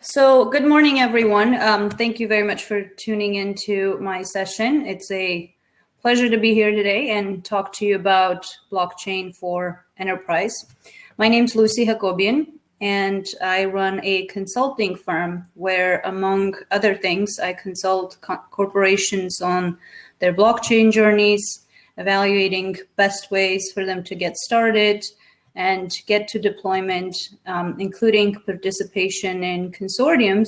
So good morning, everyone. Thank you very much for tuning into my session. It's a pleasure to be here today and talk to you about blockchain for enterprise. My name's Lucy Hakobyan, and I run a consulting firm where, among other things, I consult corporations on their blockchain journeys, evaluating best ways for them to get started and get to deployment, including participation in consortiums,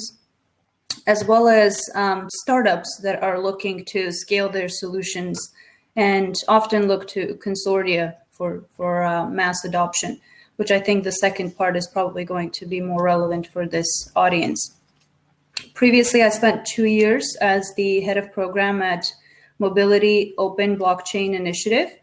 as well as startups that are looking to scale their solutions and often look to consortia for mass adoption, which I think the second part is probably going to be more relevant for this audience. Previously, I spent 2 years as the head of program at Mobility Open Blockchain Initiative.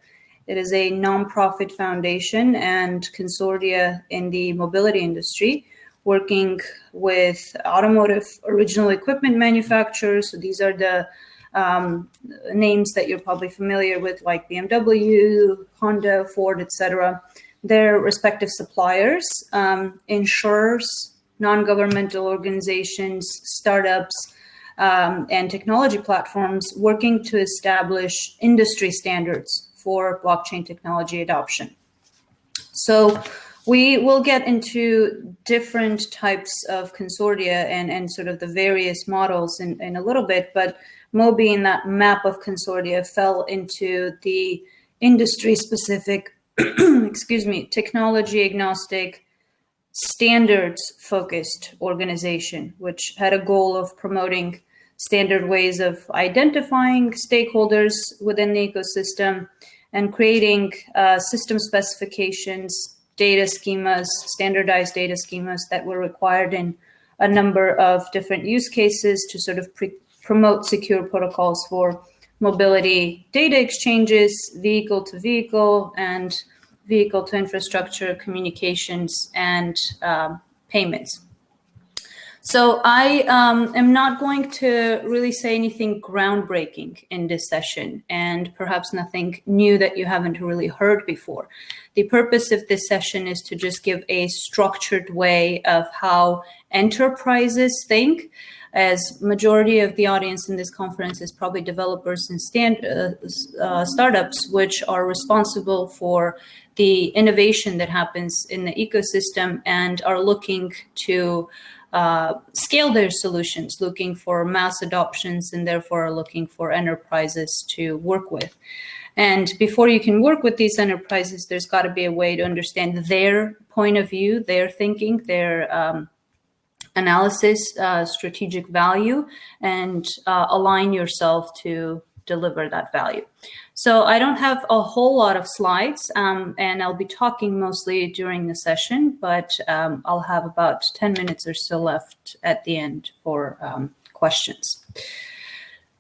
It is a nonprofit foundation and consortia in the mobility industry, working with automotive original equipment manufacturers. So these are the names that you're probably familiar with, like BMW, Honda, Ford, etc. Their respective suppliers, insurers, non-governmental organizations, startups, and technology platforms working to establish industry standards for blockchain technology adoption. So we will get into different types of consortia and sort of the various models in a little bit, but Mobi in that map of consortia fell into the industry-specific, technology agnostic, standards-focused organization, which had a goal of promoting standard ways of identifying stakeholders within the ecosystem and creating system specifications, data schemas, standardized data schemas that were required in a number of different use cases to sort of promote secure protocols for mobility data exchanges, vehicle to vehicle, and vehicle to infrastructure communications and payments. So I am not going to really say anything groundbreaking in this session, and perhaps nothing new that you haven't really heard before. The purpose of this session is to just give a structured way of how enterprises think, as majority of the audience in this conference is probably developers and startups, which are responsible for the innovation that happens in the ecosystem and are looking to scale their solutions, looking for mass adoptions, and therefore are looking for enterprises to work with. And before you can work with these enterprises, there's got to be a way to understand their point of view, their thinking, their analysis, strategic value, and align yourself to deliver that value. So I don't have a whole lot of slides, and I'll be talking mostly during the session, but I'll have about 10 minutes or so left at the end for questions.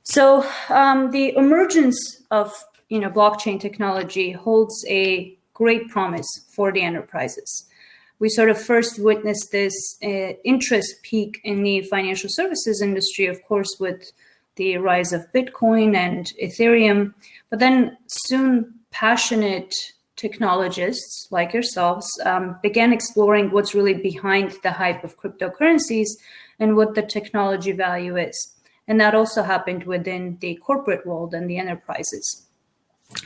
So the emergence of blockchain technology holds a great promise for the enterprises. We sort of first witnessed this interest peak in the financial services industry, of course, with the rise of Bitcoin and Ethereum, but then soon passionate technologists like yourselves began exploring what's really behind the hype of cryptocurrencies and what the technology value is. And that also happened within the corporate world and the enterprises.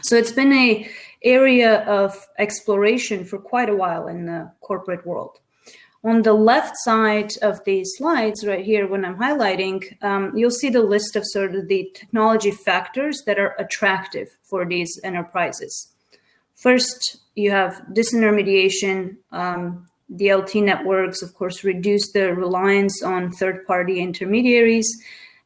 So it's been an area of exploration for quite a while in the corporate world. On the left side of these slides right here, when I'm highlighting, you'll see the list of sort of the technology factors that are attractive for these enterprises. First, you have disintermediation. DLT networks, of course, reduce the reliance on third-party intermediaries,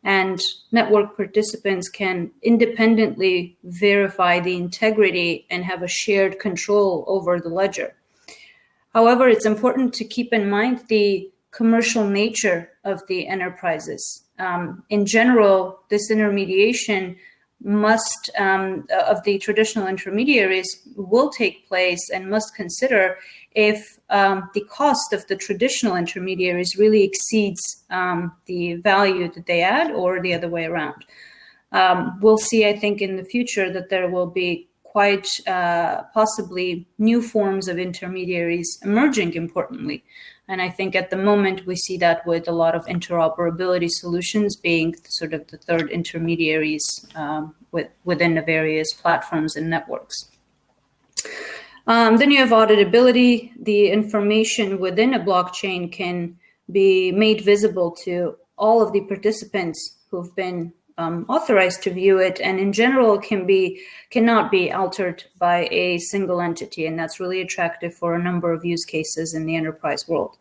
and network participants can independently verify the integrity and have a shared control over the ledger. However, it's important to keep in mind the commercial nature of the enterprises. In general, disintermediation must, of the traditional intermediaries, will take place and must consider if the cost of the traditional intermediaries really exceeds the value that they add, or the other way around. We'll see, I think, in the future that there will be quite possibly new forms of intermediaries emerging importantly. And I think at the moment we see that with a lot of interoperability solutions being sort of the third intermediaries within the various platforms and networks. Then you have auditability. The information within a blockchain can be made visible to all of the participants who've been authorized to view it, and in general cannot be altered by a single entity, and that's really attractive for a number of use cases in the enterprise world.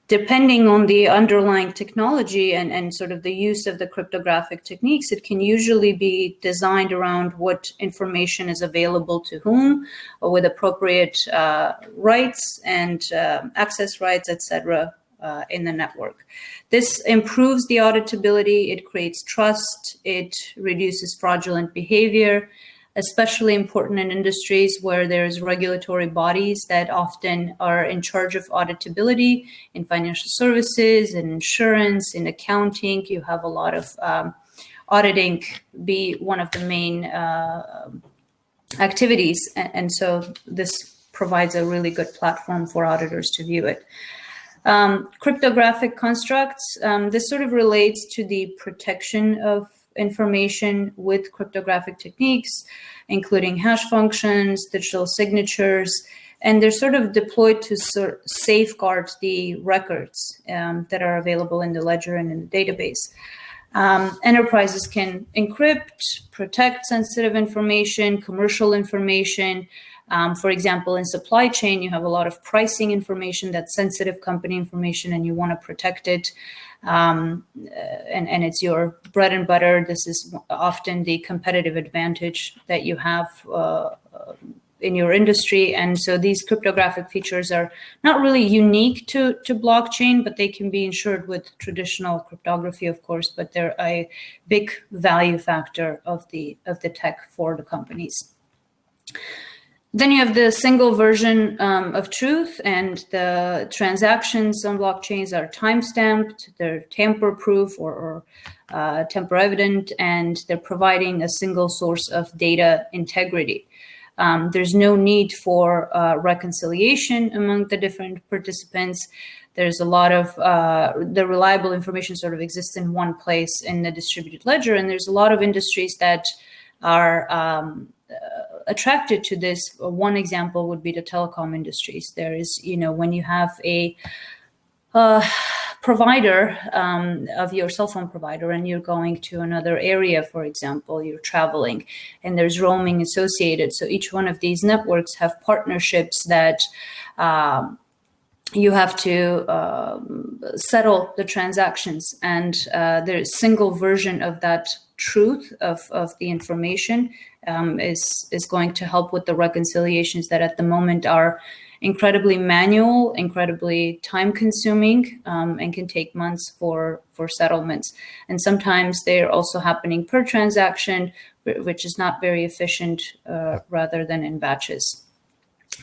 Depending on the underlying technology and sort of the use of the cryptographic techniques, it can usually be designed around what information is available to whom, or with appropriate rights and access rights, etc. In the network. This improves the auditability, it creates trust, it reduces fraudulent behavior, especially important in industries where there's regulatory bodies that often are in charge of auditability. In financial services, in insurance, in accounting, you have a lot of auditing be one of the main activities. And so this provides a really good platform for auditors to view it. Cryptographic constructs, this sort of relates to the protection of information with cryptographic techniques, including hash functions, digital signatures, and they're sort of deployed to safeguard the records that are available in the ledger and in the database. Enterprises can encrypt, protect sensitive information, commercial information. For example, in supply chain, you have a lot of pricing information that's sensitive company information and you want to protect it. And it's your bread and butter. This is often the competitive advantage that you have in your industry. And so these cryptographic features are not really unique to blockchain, but they can be ensured with traditional cryptography, of course, but they're a big value factor of the tech for the companies. Then you have the single version of truth, and the transactions on blockchains are time-stamped, they're tamper-proof or tamper-evident, and they're providing a single source of data integrity. There's no need for reconciliation among the different participants. There's a lot of the reliable information sort of exists in one place in the distributed ledger, and there's a lot of industries that are attracted to this. One example would be the telecom industries. There is, when you have a provider of your cell phone provider and you're going to another area, for example, you're traveling and there's roaming associated. So each one of these networks have partnerships that you have to settle the transactions, and there's a single version of that truth of the information is going to help with the reconciliations that at the moment are incredibly manual, incredibly time-consuming, and can take months for settlements. And sometimes they're also happening per transaction, which is not very efficient, rather than in batches.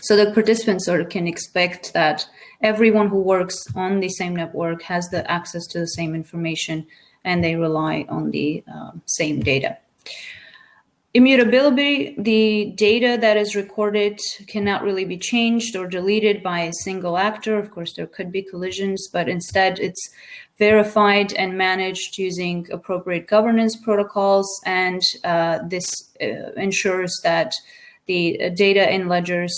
So the participants sort of can expect that everyone who works on the same network has the access to the same information, and they rely on the same data. Immutability, the data that is recorded cannot really be changed or deleted by a single actor. Of course, there could be collisions, but instead it's verified and managed using appropriate governance protocols, and this ensures that the data in ledgers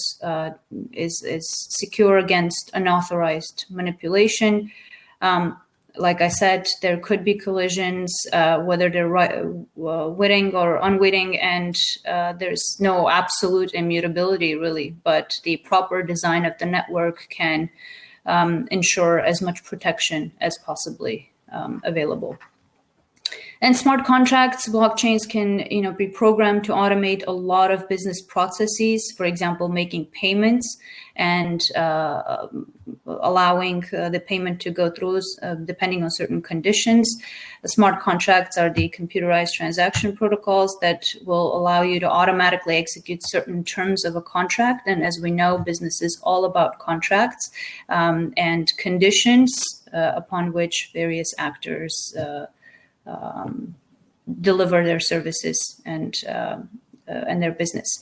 is secure against unauthorized manipulation. Like I said, there could be collisions, whether they're witting or unwitting, and there's no absolute immutability really, but the proper design of the network can ensure as much protection as possibly available. And smart contracts, blockchains can, be programmed to automate a lot of business processes, for example, making payments and allowing the payment to go through depending on certain conditions. The smart contracts are the computerized transaction protocols that will allow you to automatically execute certain terms of a contract. And as we know, business is all about contracts and conditions upon which various actors deliver their services and their business.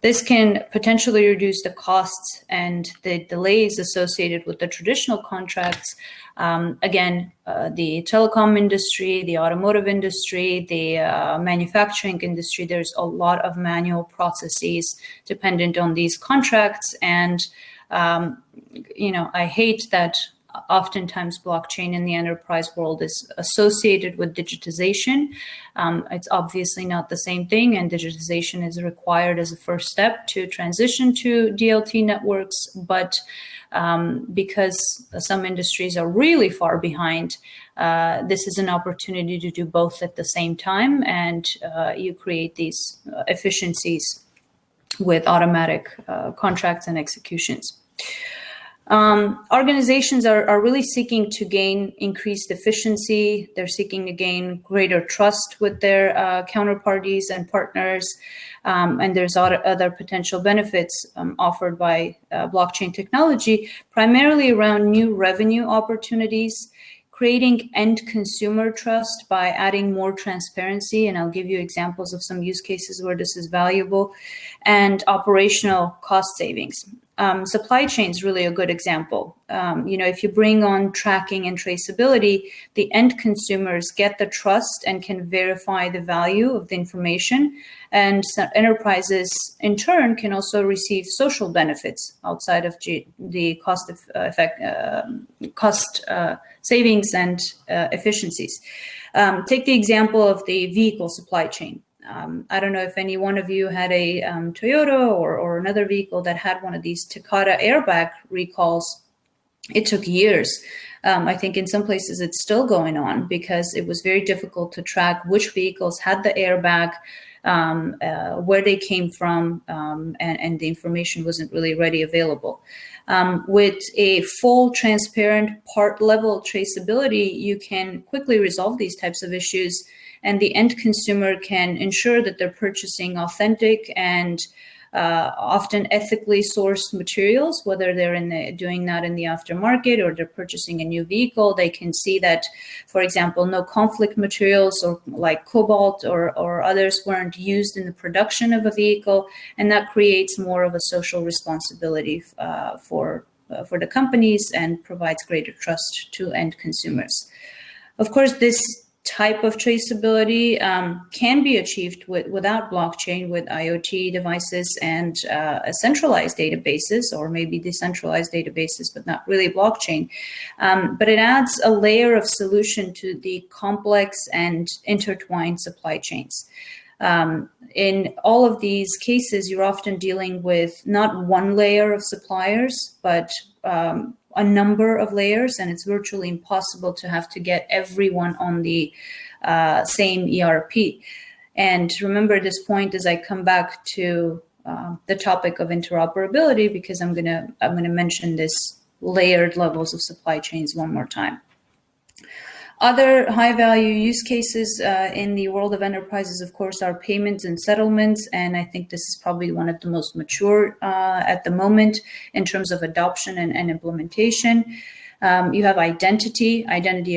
This can potentially reduce the costs and the delays associated with the traditional contracts. Again, the telecom industry, the automotive industry, the manufacturing industry, there's a lot of manual processes dependent on these contracts. And, I hate that oftentimes blockchain in the enterprise world is associated with digitization. It's obviously not the same thing, and digitization is required as a first step to transition to DLT networks. But because some industries are really far behind, this is an opportunity to do both at the same time, and you create these efficiencies with automatic contracts and executions. Organizations are really seeking to gain increased efficiency. They're seeking to gain greater trust with their counterparties and partners. And there's other potential benefits offered by blockchain technology, primarily around new revenue opportunities, creating end consumer trust by adding more transparency. And I'll give you examples of some use cases where this is valuable, and operational cost savings. Supply chain is really a good example. If you bring on tracking and traceability, the end consumers get the trust and can verify the value of the information. And enterprises, in turn, can also receive social benefits outside of the cost savings and efficiencies. Take the example of the vehicle supply chain. I don't know if any one of you had a Toyota or another vehicle that had one of these Takata airbag recalls. It took years. I think in some places it's still going on because it was very difficult to track which vehicles had the airbag, where they came from, and the information wasn't really ready available. With a full, transparent, part-level traceability, you can quickly resolve these types of issues, and the end consumer can ensure that they're purchasing authentic and often ethically sourced materials, whether they're doing that in the aftermarket or they're purchasing a new vehicle. They can see that, for example, no conflict materials or like cobalt or others weren't used in the production of a vehicle, and that creates more of a social responsibility for the companies and provides greater trust to end consumers. Of course, this type of traceability can be achieved without blockchain, with IoT devices and centralized databases, or maybe decentralized databases, but not really blockchain. But it adds a layer of solution to the complex and intertwined supply chains. In all of these cases, you're often dealing with not one layer of suppliers, but a number of layers, and it's virtually impossible to have to get everyone on the same ERP. And remember this point as I come back to the topic of interoperability, because I'm gonna mention this layered levels of supply chains one more time. Other high-value use cases in the world of enterprises, of course, are payments and settlements, and I think this is probably one of the most mature at the moment in terms of adoption and implementation. You have identity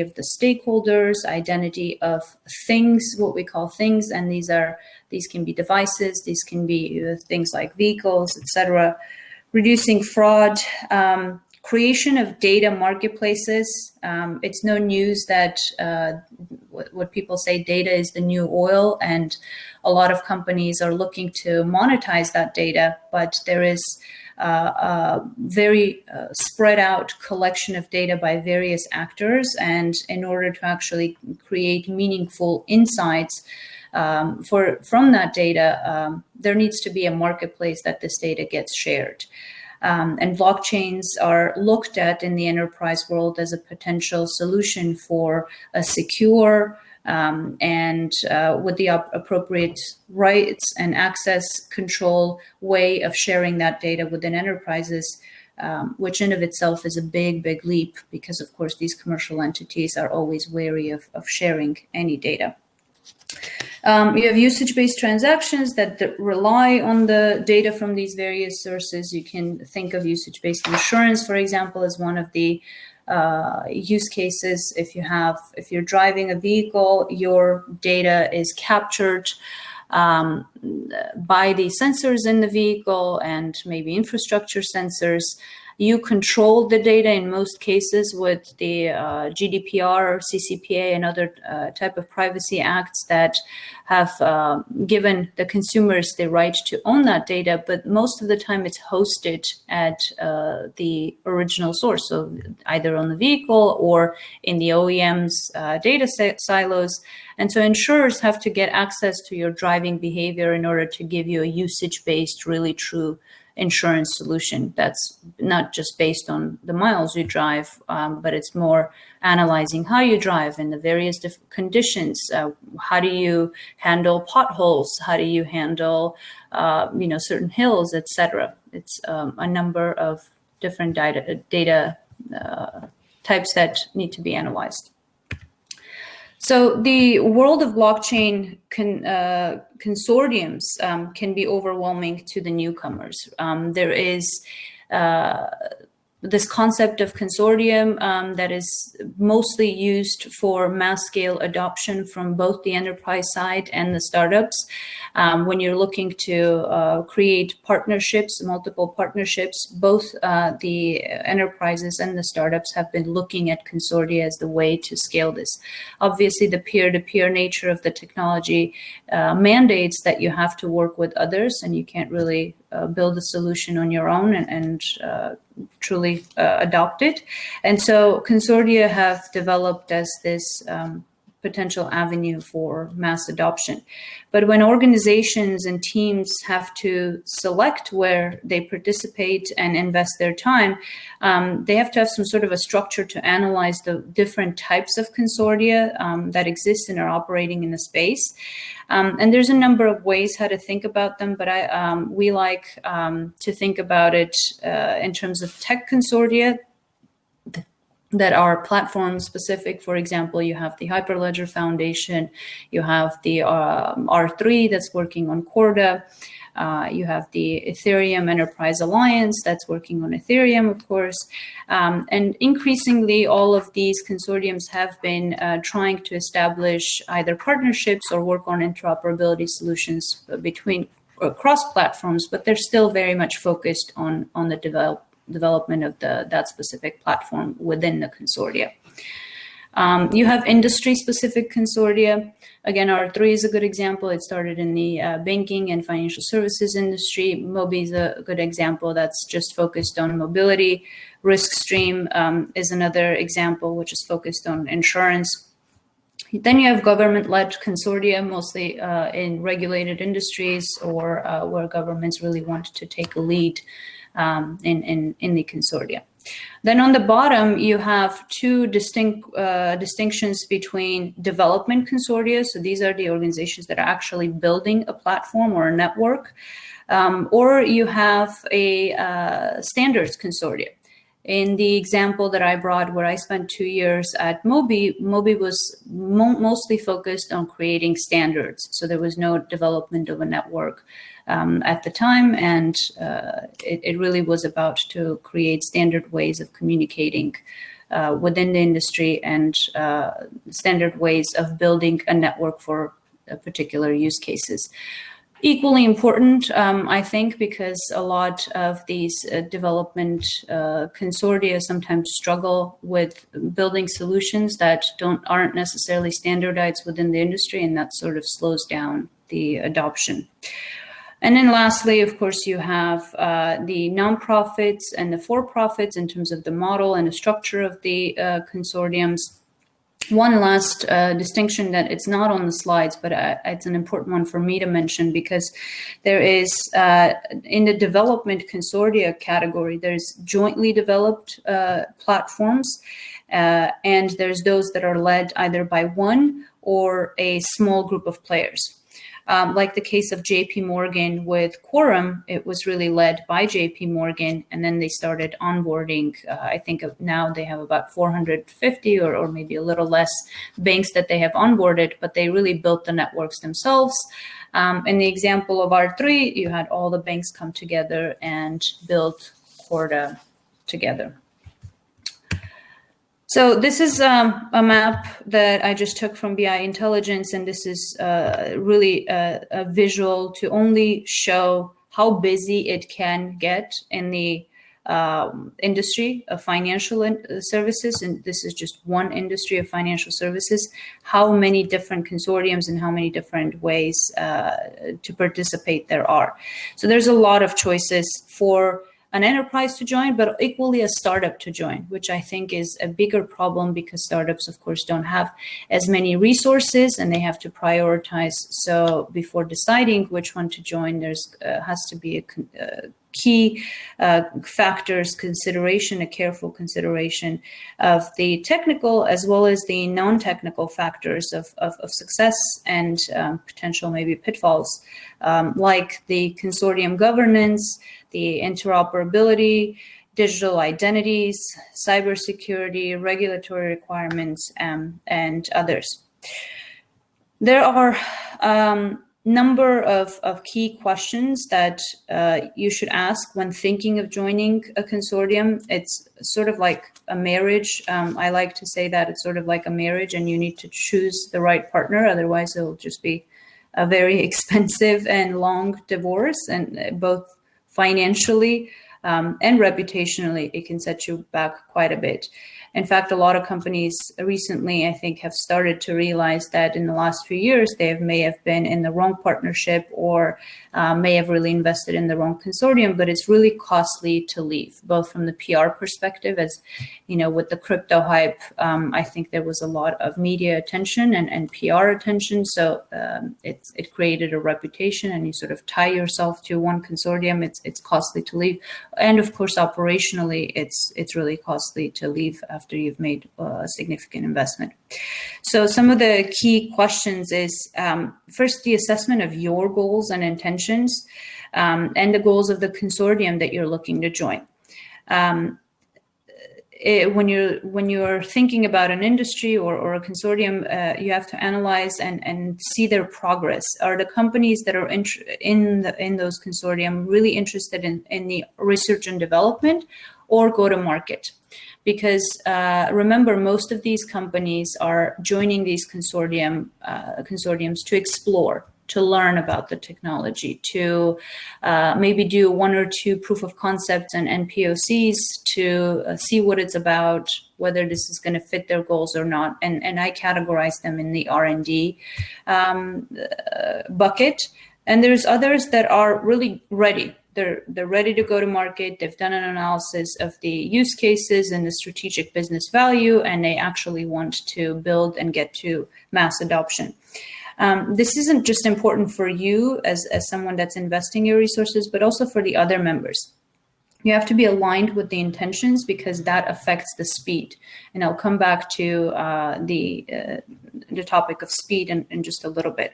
of the stakeholders, identity of things, what we call things, and these can be devices, these can be things like vehicles, etc. Reducing fraud. Creation of data marketplaces. It's no news that what people say, data is the new oil, and a lot of companies are looking to monetize that data, but there is a very spread out collection of data by various actors, and in order to actually create meaningful insights from that data, there needs to be a marketplace that this data gets shared. And blockchains are looked at in the enterprise world as a potential solution for a secure and with the appropriate rights and access control way of sharing that data within enterprises, which in of itself is a big, big leap, because of course these commercial entities are always wary of sharing any data. You have usage-based transactions that rely on the data from these various sources. You can think of usage-based insurance, for example, as one of the use cases. If you're driving a vehicle, your data is captured by the sensors in the vehicle and maybe infrastructure sensors. You control the data in most cases with the GDPR, CCPA, and other type of privacy acts that have given the consumers the right to own that data, but most of the time it's hosted at the original source, so either on the vehicle or in the OEM's data silos. And so insurers have to get access to your driving behavior in order to give you a usage-based, really true insurance solution that's not just based on the miles you drive, but it's more analyzing how you drive in the various different conditions. How do you handle potholes? How do you handle, certain hills, etc. It's a number of different data types that need to be analyzed. So the world of blockchain consortiums can be overwhelming to the newcomers. There is this concept of consortium that is mostly used for mass scale adoption from both the enterprise side and the startups. When you're looking to create partnerships, multiple partnerships, both the enterprises and the startups have been looking at consortia as the way to scale this. Obviously, the peer-to-peer nature of the technology mandates that you have to work with others, and you can't really build a solution on your own and truly adopt it. And so consortia have developed as this potential avenue for mass adoption. But when organizations and teams have to select where they participate and invest their time, they have to have some sort of a structure to analyze the different types of consortia that exist and are operating in the space. And there's a number of ways how to think about them, but we like to think about it in terms of tech consortia that are platform specific. For example, you have the Hyperledger Foundation, you have the R3 that's working on Corda, you have the Ethereum Enterprise Alliance that's working on Ethereum, of course. And increasingly, all of these consortiums have been trying to establish either partnerships or work on interoperability solutions between across platforms, but they're still very much focused on the development of that specific platform within the consortia. You have industry-specific consortia. Again, R3 is a good example. It started in the banking and financial services industry. Mobi is a good example that's just focused on mobility. RiskStream is another example, which is focused on insurance. Then you have government-led consortia, mostly in regulated industries or where governments really want to take a lead in the consortia. Then on the bottom, you have two distinctions between development consortia. So these are the organizations that are actually building a platform or a network, or you have a standards consortia. In the example that I brought, where I spent 2 years at Mobi, Mobi was mostly focused on creating standards. So there was no development of a network at the time, and it really was about to create standard ways of communicating within the industry and standard ways of building a network for particular use cases. Equally important, I think, because a lot of these development consortia sometimes struggle with building solutions that aren't necessarily standardized within the industry, and that sort of slows down the adoption. And then lastly, of course, you have the nonprofits and the for-profits in terms of the model and the structure of the consortiums. One last distinction that it's not on the slides, but it's an important one for me to mention, because there is, in the development consortia category, there's jointly developed platforms, and there's those that are led either by one or a small group of players. Like the case of JP Morgan with Quorum, it was really led by JP Morgan, and then they started onboarding. I think now they have about 450 or maybe a little less banks that they have onboarded, but they really built the networks themselves. In the example of R3, you had all the banks come together and build Corda together. So this is a map that I just took from BI Intelligence, and this is really a visual to only show how busy it can get in the industry of financial services. And this is just one industry of financial services, how many different consortiums and how many different ways to participate there are. So there's a lot of choices for an enterprise to join, but equally a startup to join, which I think is a bigger problem because startups, of course, don't have as many resources and they have to prioritize. So before deciding which one to join, there's has to be a key factors consideration, a careful consideration of the technical as well as the non-technical factors of success and potential maybe pitfalls, like the consortium governance, the interoperability, digital identities, cybersecurity, regulatory requirements, and others. There are number of key questions that you should ask when thinking of joining a consortium. It's sort of like a marriage. I like to say that it's sort of like a marriage and you need to choose the right partner. Otherwise, it'll just be a very expensive and long divorce, and both financially and reputationally, it can set you back quite a bit. In fact, a lot of companies recently, I think, have started to realize that in the last few years, they may have been in the wrong partnership or may have really invested in the wrong consortium, but it's really costly to leave, both from the PR perspective, as you know, with the crypto hype, I think there was a lot of media attention and PR attention. So it created a reputation and you sort of tie yourself to one consortium. It's costly to leave. And of course, operationally, it's really costly to leave after you've made a significant investment. So some of the key questions is, first, the assessment of your goals and intentions and the goals of the consortium that you're looking to join. When you're thinking about an industry or a consortium, you have to analyze and see their progress. Are the companies that are in those consortium really interested in the research and development or go to market? Because remember, most of these companies are joining these consortiums to explore, to learn about the technology, to maybe do one or two proof of concepts and POCs to see what it's about, whether this is going to fit their goals or not. And I categorize them in the R&D bucket. And there's others that are really ready. They're ready to go to market. They've done an analysis of the use cases and the strategic business value, and they actually want to build and get to mass adoption. This isn't just important for you as someone that's investing your resources, but also for the other members. You have to be aligned with the intentions because that affects the speed. And I'll come back to the topic of speed in just a little bit.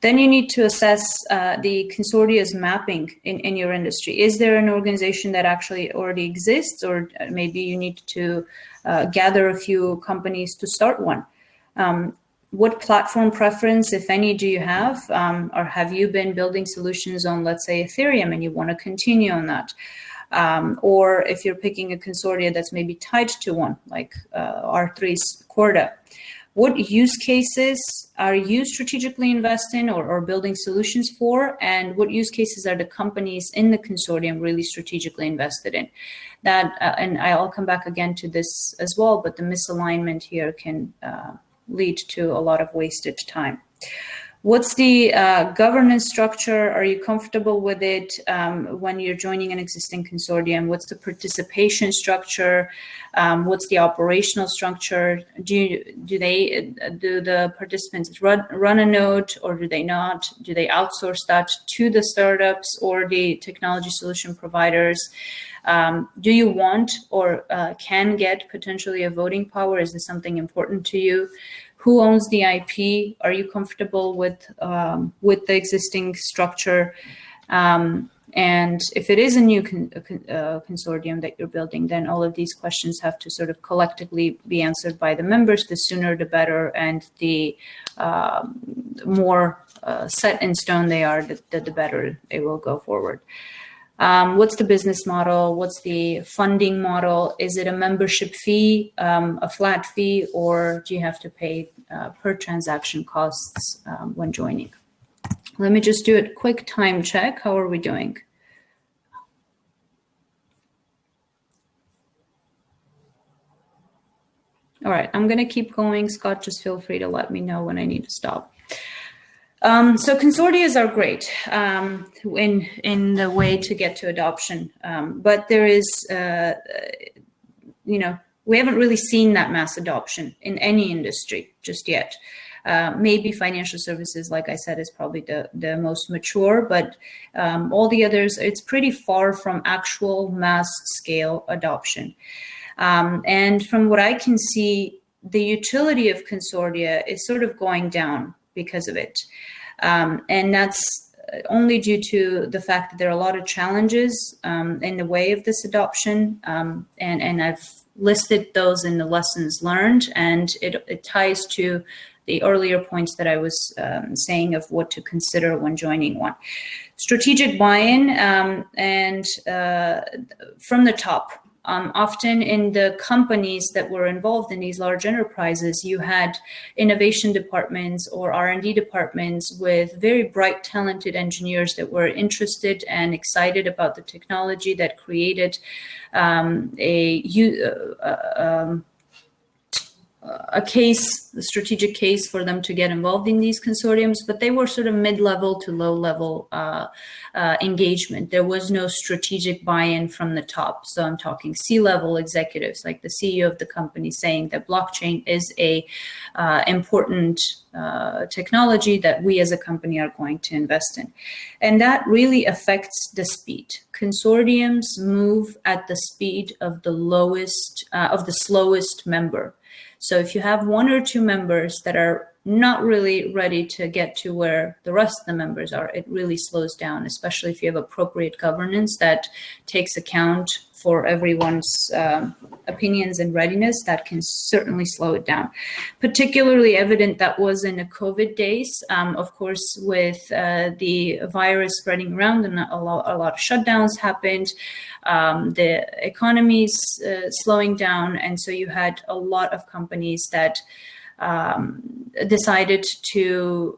Then you need to assess the consortia's mapping in your industry. Is there an organization that actually already exists, or maybe you need to gather a few companies to start one? What platform preference, if any, do you have? Or have you been building solutions on, let's say, Ethereum and you want to continue on that? Or if you're picking a consortia that's maybe tied to one, like R3's Corda, what use cases are you strategically investing or building solutions for? And what use cases are the companies in the consortium really strategically invested in? That, and I'll come back again to this as well, but the misalignment here can lead to a lot of wasted time. What's the governance structure? Are you comfortable with it when you're joining an existing consortium? What's the participation structure? What's the operational structure? Do the participants run a node, or do they not? Do they outsource that to the startups or the technology solution providers? Do you want or can get potentially a voting power? Is this something important to you? Who owns the IP? Are you comfortable with the existing structure? And if it is a new consortium that you're building, then all of these questions have to sort of collectively be answered by the members. The sooner, the better, and the more set in stone they are, the better it will go forward. What's the business model? What's the funding model? Is it a membership fee, a flat fee, or do you have to pay per transaction costs when joining? Let me just do a quick time check. How are we doing? All right, I'm going to keep going. Scott, just feel free to let me know when I need to stop. So consortias are great in the way to get to adoption, but there is, we haven't really seen that mass adoption in any industry just yet. Maybe financial services, like I said, is probably the most mature, but all the others, it's pretty far from actual mass scale adoption. And from what I can see, the utility of consortia is sort of going down because of it. And that's only due to the fact that there are a lot of challenges in the way of this adoption. And I've listed those in the lessons learned, and it ties to the earlier points that I was saying of what to consider when joining one. Strategic buy-in and from the top. Often in the companies that were involved in these large enterprises, you had innovation departments or R&D departments with very bright, talented engineers that were interested and excited about the technology that created a strategic case for them to get involved in these consortiums, but they were sort of mid-level to low-level engagement. There was no strategic buy-in from the top. So I'm talking C-level executives, like the CEO of the company, saying that blockchain is a important technology that we as a company are going to invest in. And that really affects the speed. Consortiums move at the speed of the slowest member. So if you have one or two members that are not really ready to get to where the rest of the members are, it really slows down, especially if you have appropriate governance that takes account for everyone's opinions and readiness. That can certainly slow it down. Particularly evident that was in the COVID days, of course, with the virus spreading around and a lot of shutdowns happened. The economy's slowing down, and so you had a lot of companies that decided to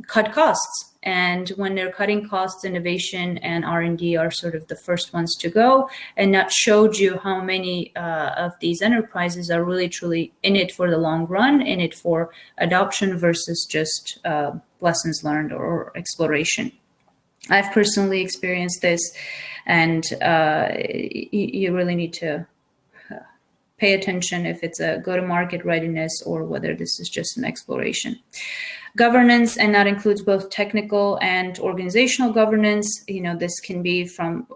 cut costs. And when they're cutting costs, innovation and R&D are sort of the first ones to go. And that showed you how many of these enterprises are really, truly in it for the long run, in it for adoption versus just lessons learned or exploration. I've personally experienced this, and you really need to pay attention if it's a go-to-market readiness or whether this is just an exploration. Governance, and that includes both technical and organizational governance. This can be from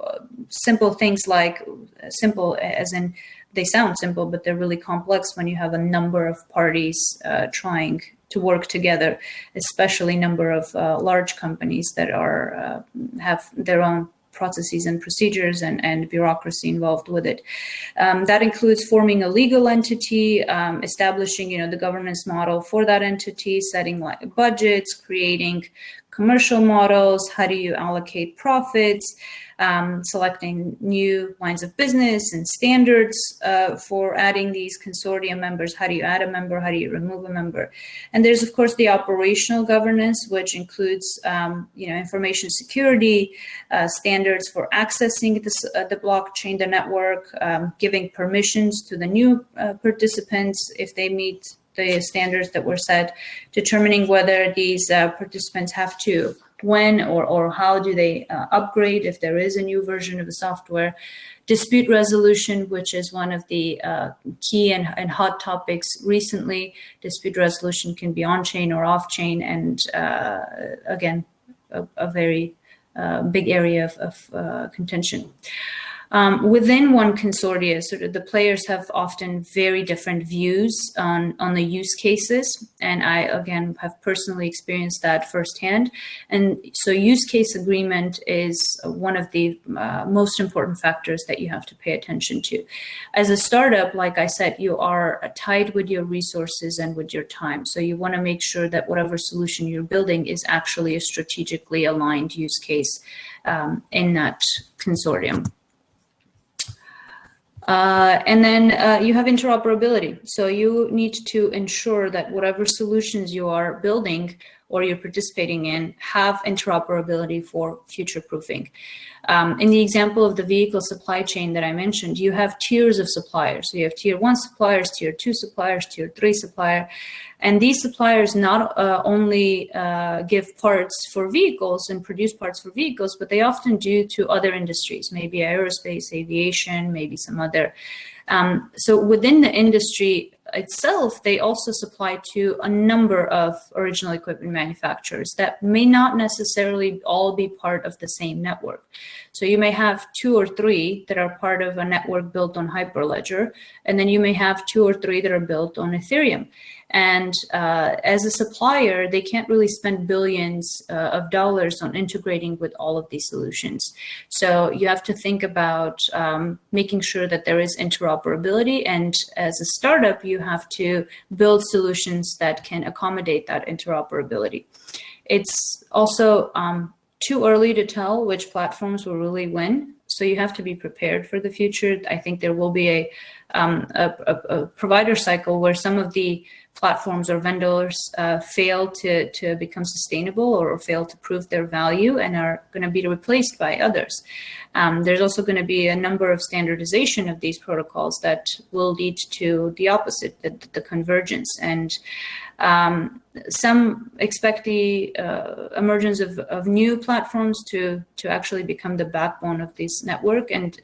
simple things like simple as in they sound simple, but they're really complex when you have a number of parties trying to work together, especially number of large companies that are have their own processes and procedures and bureaucracy involved with it. That includes forming a legal entity, establishing, the governance model for that entity, setting like budgets, creating commercial models, how do you allocate profits, selecting new lines of business and standards for adding these consortium members. How do you add a member? How do you remove a member? And there's, of course, the operational governance, which includes, information security, standards for accessing the blockchain, the network, giving permissions to the new participants if they meet the standards that were set, determining whether these participants have to, when or how do they upgrade if there is a new version of the software. Dispute resolution, which is one of the key and hot topics recently. Dispute resolution can be on-chain or off-chain, and again, a very big area of contention. Within one consortia, sort of the players have often very different views on the use cases. And I, again, have personally experienced that firsthand. And so use case agreement is one of the most important factors that you have to pay attention to. As a startup, like I said, you are tied with your resources and with your time. So you want to make sure that whatever solution you're building is actually a strategically aligned use case in that consortium. And then you have interoperability. So you need to ensure that whatever solutions you are building or you're participating in have interoperability for future proofing. In the example of the vehicle supply chain that I mentioned, you have tiers of suppliers. So you have tier 1 suppliers, tier 2 suppliers, tier 3 supplier. And these suppliers not only give parts for vehicles and produce parts for vehicles, but they often do to other industries, maybe aerospace, aviation, maybe some other. So within the industry itself, they also supply to a number of original equipment manufacturers that may not necessarily all be part of the same network. So you may have 2 or 3 that are part of a network built on Hyperledger, and then you may have 2 or 3 that are built on Ethereum. And as a supplier, they can't really spend billions of dollars on integrating with all of these solutions. So you have to think about making sure that there is interoperability. And as a startup, you have to build solutions that can accommodate that interoperability. It's also too early to tell which platforms will really win. So you have to be prepared for the future. I think there will be a provider cycle where some of the platforms or vendors fail to become sustainable or fail to prove their value and are going to be replaced by others. There's also going to be a number of standardization of these protocols that will lead to the opposite, the convergence. And some expect the emergence of new platforms to actually become the backbone of this network. And,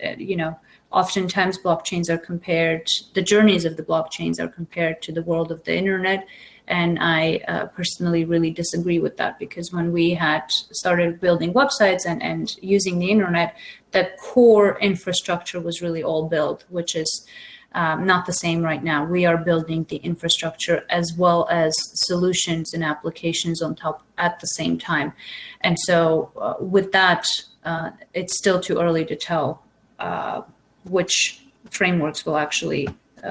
oftentimes blockchains are compared, the journeys of the blockchains are compared to the world of the internet. And I personally really disagree with that, because when we had started building websites and using the internet, the core infrastructure was really all built, which is not the same right now. We are building the infrastructure as well as solutions and applications on top at the same time. And so with that, it's still too early to tell which frameworks will actually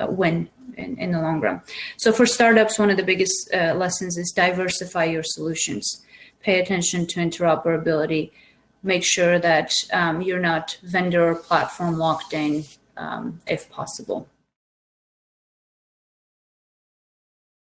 win in the long run. So for startups, one of the biggest lessons is diversify your solutions. Pay attention to interoperability. Make sure that you're not vendor or platform locked in if possible.